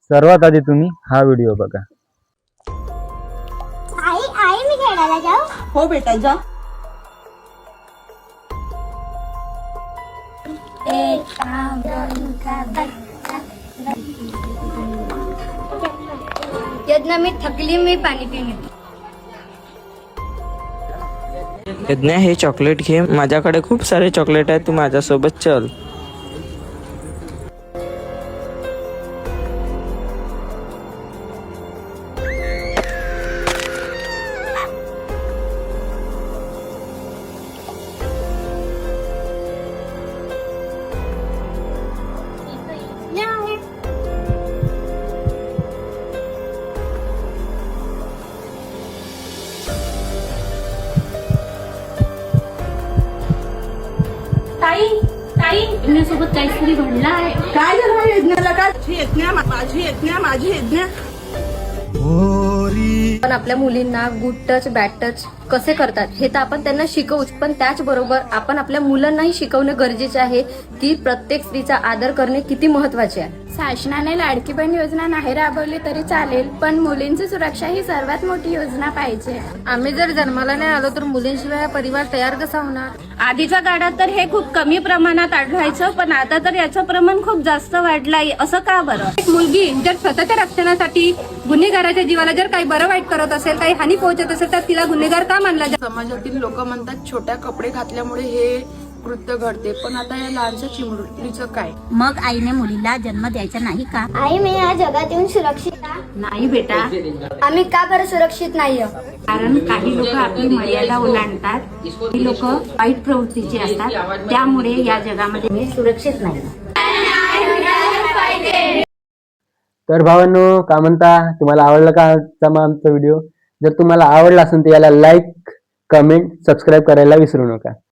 सर्वात आधी तुम्ही हा व्हिडिओ बघा। आई आई मी खेळायला जाऊ? हो बेटा जा। यज्ञ मी थकली, मी पाणी पिऊन येते। यज्ञ हे चॉकलेट घे, माझ्याकडे खूप सारे चॉकलेट आहे, तू माझ्यासोबत चल। ताई ताई यज्ञासोबत काहीतरी घडलं आहे। काय झालं यज्ञाला? काय माझी यज्ञ पण आपल्या मुलींना गुड टच बॅड टच कसे करतात हे तर आपण त्यांना शिकवूच, पण त्याचबरोबर आपण आपल्या मुलांनाही शिकवणे गरजेचे आहे की प्रत्येक स्त्रीचा आदर करणे किती महत्वाचे आहे। शासनाने लाडकी बहीण योजना नाही राबवली तरी चालेल, पण मुलींची सुरक्षा ही सर्वात मोठी योजना पाहिजे। आम्ही जर जन्माला नाही आलो तर मुलींशिवाय परिवार तयार कसा होणार? आधीच्या काळात तर हे खूप कमी प्रमाणात आढळायचं, पण आता तर याचं प्रमाण खूप जास्त वाढलंय। असं का बरं? एक मुलगी जर स्वतःच्या रक्षणासाठी गुन्हेगाराच्या जीवाला जर काही बरं वाईट करत असेल, काही हानी पोहोचत असेल तर तिला गुन्हेगार का मानला जातो? समाजातील लोक म्हणतात छोट्या कपडे घातल्यामुळे हे कृत्य घडते, पण आता या लहानशा चिमुरडीचं काय? मग आईने मुलीला जन्म द्यायचा नाही का? आई मी या जगात येऊन सुरक्षित आहे? नाही बेटा, आम्ही का बरं सुरक्षित नाहीये? कारण काही लोक आपली मर्यादा ओलांडतात, काही लोक वाईट प्रवृत्तीचे असतात, त्यामुळे या जगामध्ये मी सुरक्षित नाही। तर भावांनो, काय म्हणता, तुम्हाला आवडला का आजचा मग आमचा व्हिडिओ? जर तुम्हाला आवडला असेल तर याला लाईक, कमेंट, सबस्क्राईब करायला विसरू नका।